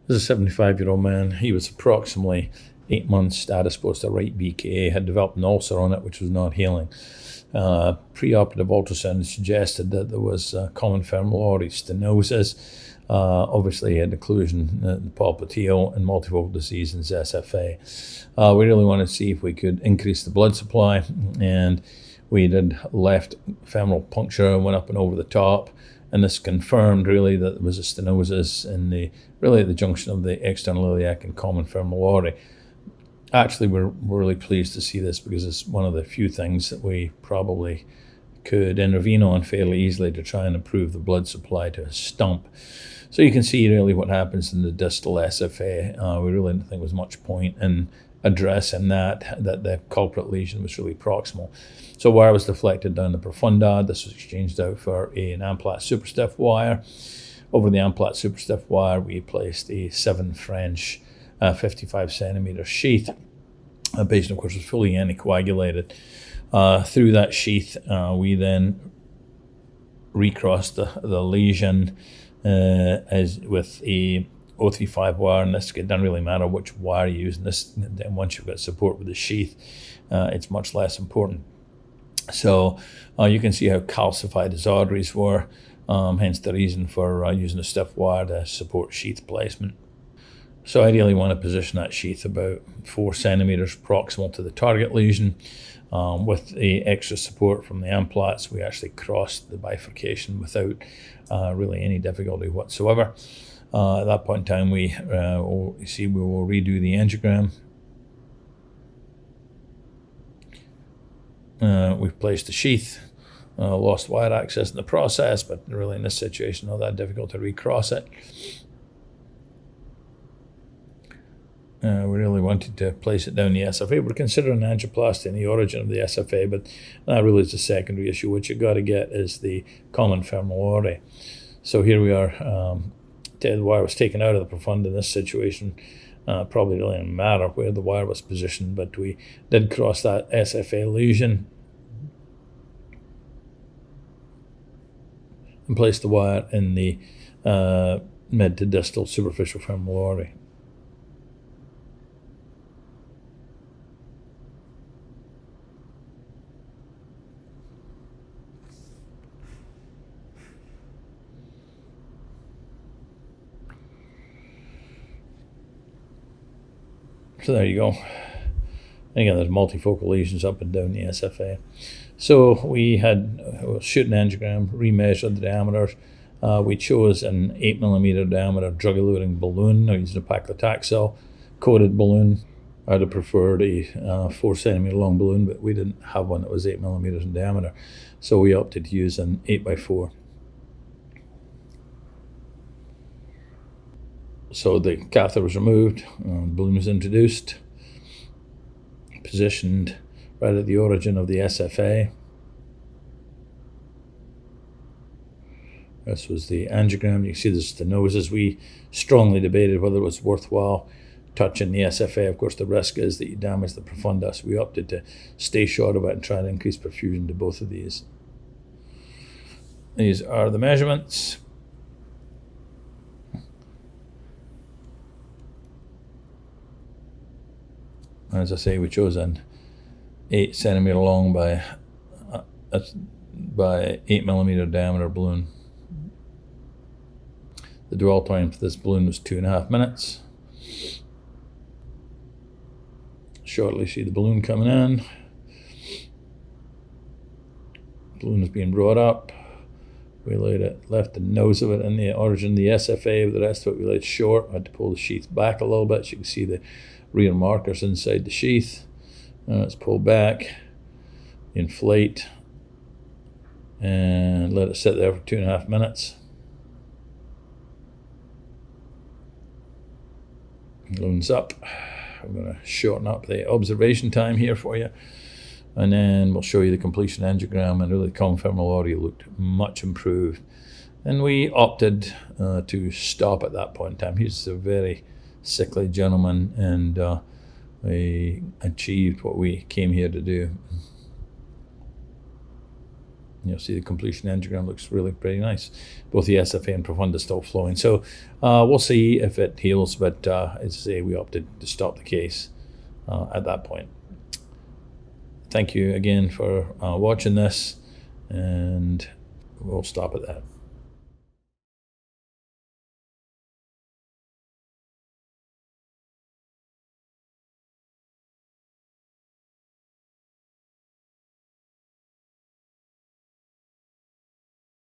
This is a 75-year-old man. He was approximately 8 months status post a right BKA, had developed an ulcer on it which was not healing. Preoperative ultrasound suggested that there was common femoral artery stenosis. Obviously, he had occlusion in the popliteal and multifocal disease in his SFA. We really wanted to see if we could increase the blood supply, and we did left femoral puncture and went up and over the top, and this confirmed really that there was a stenosis in at the junction of the external iliac and common femoral artery. Actually, we're really pleased to see this because it's one of the few things that we probably could intervene on fairly easily to try and improve the blood supply to a stump. So you can see really what happens in the distal SFA. We really didn't think there was much point in addressing that the culprit lesion was really proximal. So wire was deflected down the profunda. This was exchanged out for an Amplat super stiff wire. Over the Amplat super stiff wire, we placed a 7 French 55 centimeter sheath. The patient, of course, was fully anticoagulated. Through that sheath, we then recrossed the lesion as with a 035 wire, and this, it doesn't really matter which wire you use in this. Then once you've got support with the sheath, it's much less important. So you can see how calcified his arteries were, hence the reason for using a stiff wire to support sheath placement. So ideally you want to position that sheath about 4 centimeters proximal to the target lesion. With the extra support from the Amplats, we actually crossed the bifurcation without really any difficulty whatsoever. At that point in time, we will redo the angiogram. We've placed the sheath, lost wire access in the process, but really in this situation, not that difficult to recross it. We really wanted to place it down the SFA. We're considering angioplasty in the origin of the SFA, but that really is a secondary issue. What you got to get is the common femoral artery. So here we are. The wire was taken out of the profunda in this situation. Probably really didn't matter where the wire was positioned, but we did cross that SFA lesion and place the wire in the mid to distal superficial femoral artery. So there you go. And again, there's multifocal lesions up and down the SFA. So we had shoot an angiogram, remeasured the diameters. We chose an 8 millimeter diameter drug-eluting balloon. I used a paclitaxel coated balloon. I'd have preferred a 4 centimeter long balloon, but we didn't have one that was 8 millimeters in diameter. So we opted to use an 8x4. So the catheter was removed, the balloon was introduced, positioned right at the origin of the SFA. This was the angiogram. You can see the stenosis. We strongly debated whether it was worthwhile touching the SFA. Of course, the risk is that you damage the profunda, so we opted to stay short of it and try to increase perfusion to both of these. These are the measurements. As I say, we chose an 8 centimeter long by 8 millimeter diameter balloon. The dwell time for this balloon was 2.5 minutes. Shortly see the balloon coming in. Balloon is being brought up. We laid it, left the nose of it in the origin of the SFA, but the rest of it we laid short. I had to pull the sheath back a little bit so you can see the rear markers inside the sheath. Let's pull back, inflate, and let it sit there for 2.5 minutes. Balloon's up. I'm going to shorten up the observation time here for you, and then we'll show you the completion angiogram, and really the common femoral artery looked much improved. And we opted to stop at that point in time. He's a very sickly gentleman, and we achieved what we came here to do. You'll see the completion angiogram looks really pretty nice. Both the SFA and profunda still flowing. So we'll see if it heals, but as I say, we opted to stop the case at that point. Thank you again for watching this, and we'll stop at that.